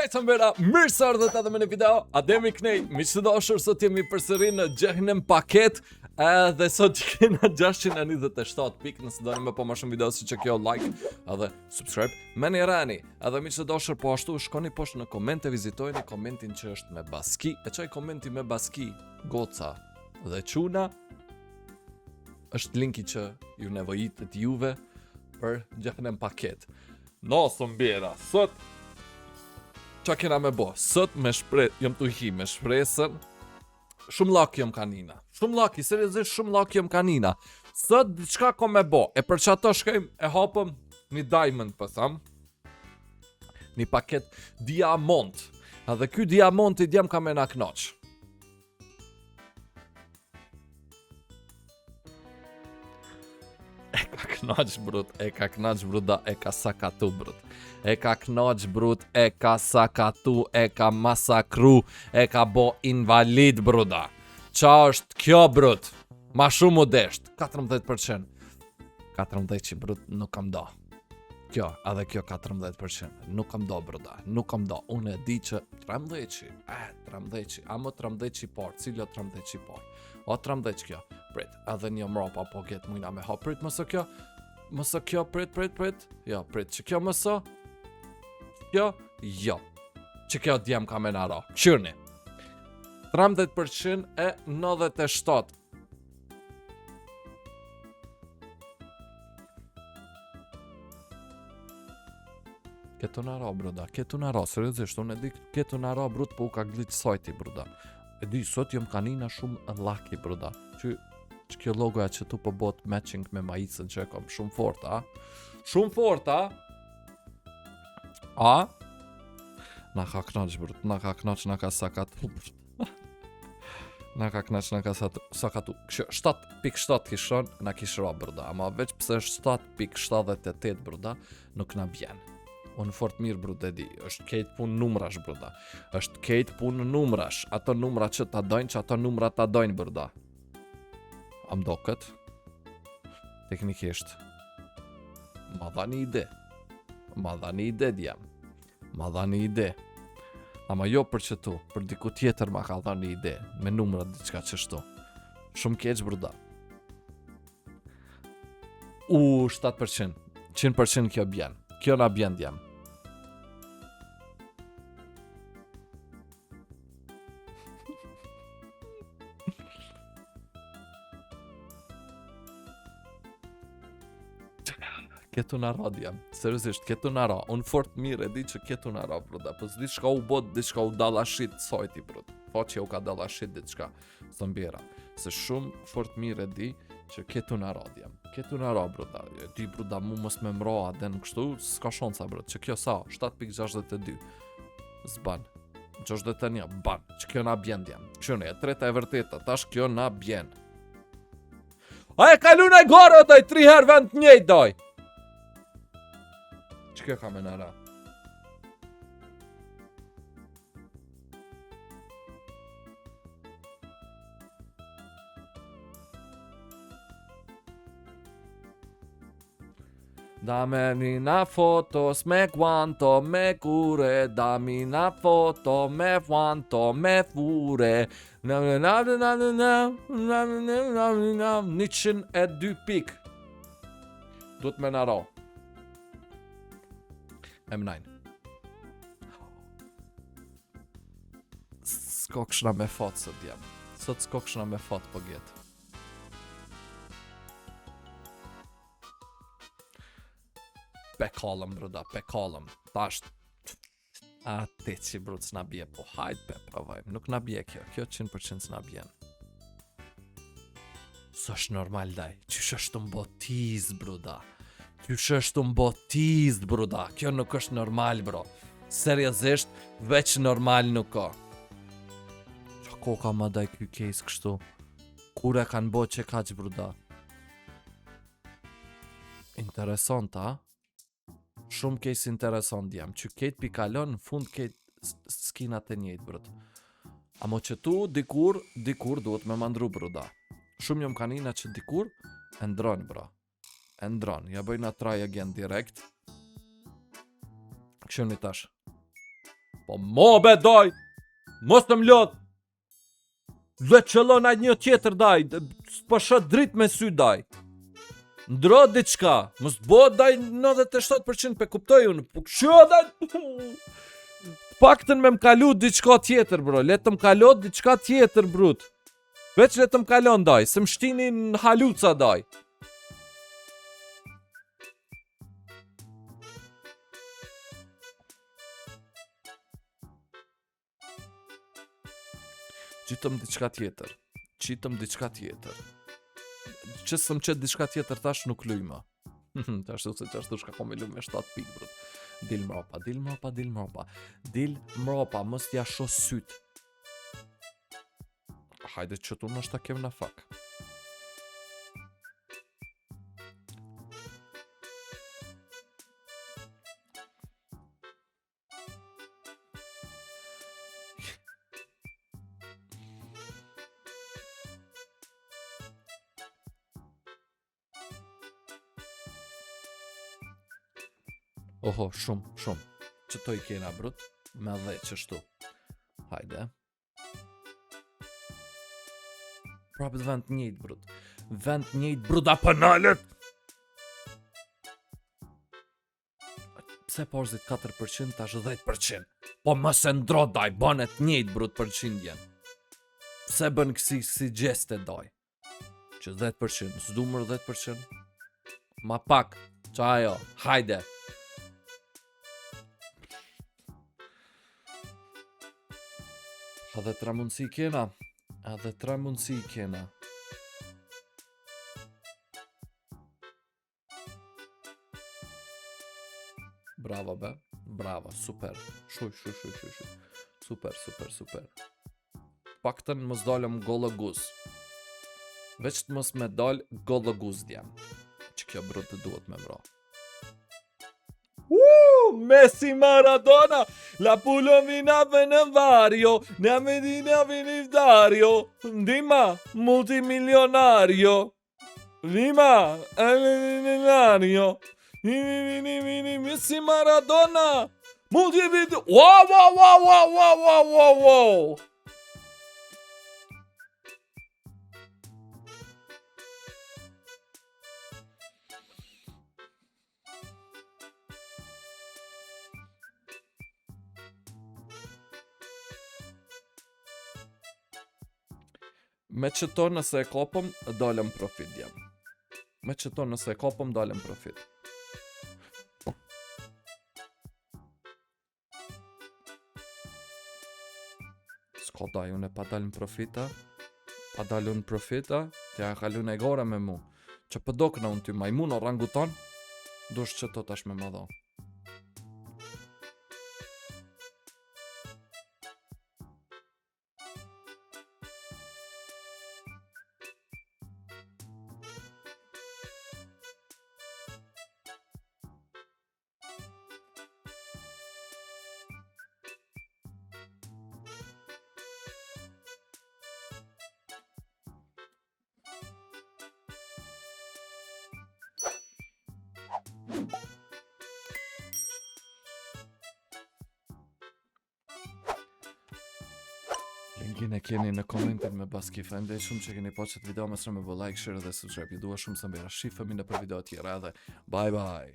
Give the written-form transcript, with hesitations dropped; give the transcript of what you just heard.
Shpejt mbera, mirë se ardhët edhe me në video. Ademi Knej, miq të dashur, sot jemi përsëri në Gjehnem Paket. Dhe sot kena 627 pikë. Nëse doni më po më shumë video si që kjo, like edhe subscribe. Me një rani, edhe miq të dashur, po ashtu shkoni poshtë në komente, vizitojni komentin që është me baski. E çaj komenti me baski, goca dhe çuna, është linki që ju nevojitet juve për Gjehnem Paket. Nosë mbera, sot qa kena me bo? Sot me jom të hi me shpresën. Shumë lak jom kanina. Shumë laki, seriozisht shumë lak jom kanina. Sot diçka ko me bo. E për që ato shkojmë e hapëm një diamond, po tham. Një paket diamond. Edhe ky diamond i djem ka me na knoq. E ka knoq brut, e ka knoq bruda, e ka sakatu brut. E ka knoq brut, e ka sakatu, e ka masakru, e ka bo invalid bruda. Qa është kjo brut? Ma shumë u desht, 14%. 14% brut nuk kam do. Kjo, edhe kjo 14%. Nuk kam do bruda, nuk kam do. Unë e di që 13%, amo 13% por, cilë o 13% por. O 13% kjo, prit, edhe një mropa po ketë mujna me ha, prit mëso kjo, prit, jo, prit, që kjo mëso, kjo, jo, që kjo djem ka me naro, këshirni, 13% e 97%. Ketu naro, bruda, ketu naro, seriozisht, unë e di ketu naro, brut, po u ka glitch sajti, bruda. E di, sot jom kanina shumë laki, bruda, që kjo logoja që tu po bot matching me majicën që e kom, shumë fort, a? Shumë fort, a? A? Na ka knoq, brut, na ka knoq, na ka sakatu, brut. Na ka knoq, na ka sakatu. 7.7 kishon, na kishra, bruda, ama veç pëse është 7.78, bruda, nuk na bjen. Unë fort mirë, brud, e di, është kejt pun numrash, bruda. është kejt pun numrash, ato numra që ta dojnë, që ato numra ta dojnë, bruda. Am do këtë? Teknikisht. Ma dha një ide. Ma dha një ide, djem. Ma dha një ide. Ama jo për që tu, për diku tjetër ma ka dha një ide, me numra diçka qështu. Shumë keq, bruda. 7%. 100% kjo bjen. Kjo na bjen, djem. Ketu na ra, djem. Seriozisht, ketu na ra. Unë fort mirë e di që ketu na ra, bruda. Po s'di shka u bot, di shka u dalashit sajti, brud. Po që u ka dalashit di shka së mbjera. Se shumë fort mirë e di që ketu na ra, djem. Ketu na ra, bruda. E di, bruda, mu mos me mroa den kështu, s'ka shonca, brud. Që kjo sa, 7.62. Zban. 61, ban. Që kjo na bjen, djem. Qënë, e treta e vërteta, tash kjo na bjen. A e kalun e gore, doj, 3 herë vend njejt, doj. Që kjo ka me nëra? Dame una foto me quanto me cure, dammi una foto me quanto me fure. 102 pik. Duhet me naro. M9. S'ko këshna me fot sot djem. Sot s'ko këshna me fot po gjetë. Pekalëm, bruda, pekalëm. Tash, ati që brud s'na bje, po hajt pe provojmë. Nuk na bje kjo, kjo 100% s'na bjen. S'është normal daj, qysh është të mbotiz, bruda. Qysh është të mbotiz, bruda. Kjo nuk është normal, bro. Seriozisht, veç normal nuk ka. Qa ko ka ma daj kjo case kështu? Kure kanë bo që kaq, bruda? Interesant, a? Shumë case interesant jam, që ketë pikalon, në fund ketë skinat e njejtë, brud. Amo që tu, dikur duhet me mandru, bruda. Shumë jom kanina që dikur, e ndronë, bro. E ndronë, ja bëjna try again direkt. Këshoni tash. Po mobe daj! Mos të mlot! Dhe qëllon ajt një tjetër daj! Po shët drit me sy daj! Ndro diçka! Mos bo daj 97% pe kuptoj unë! Po kësho daj! Paktën me m'kalu diçka tjetër bro! Letë m'kalo diçka tjetër brut! Veç letë m'kalon daj! Se m'shtini në haluca daj! Qitëm diçka tjetër. Që sëm qëtë diçka tjetër tash nuk lujma. Tash se qashtu shka kom e luj me 7 pik brut. Dil mropa, mos t'ja sho syt. Hajde që tu nështë ta kem në fak. Oho, shumë. Që to I kena brut, me dhe qështu. Hajde. Prapët vend njejt brut, a pënalet! Pse porzit 4% tash 10%? Po më se ndro daj, banet njejt brut përqindjen. Pse bën kësi gjeste daj? Që 10%, s'du mërë 10%? Ma pak, që ajo, hajde! Edhe 3 mundësi kena. Bravo be, bravo, super. Shuj. Super. Paktën mos dalëm gollë guz. Veç të mos me dal gollë guz djem. Që kjo brut të duhet me mra. Messi Maradona, la pulomina në vario, ne medina vinifdario, ndima, multimilionario, ndima, milionario, vini, Messi Maradona, multivideo, wow. Me qëto nëse e kopëm, dalëm profit jam. S'ka daj, unë e pa dalën profita, t'ja kalun e gore me mu. Që pëdok në unë ty majmun o rangutan, dush qëto tash me më dha. Linkin e keni në komentin me baski. Faleminderit shumë që keni pa qëtë video, mësë me bë like, share dhe subscribe. Ju dua shumë së mbira. Shifemi në për video tjera edhe bye bye.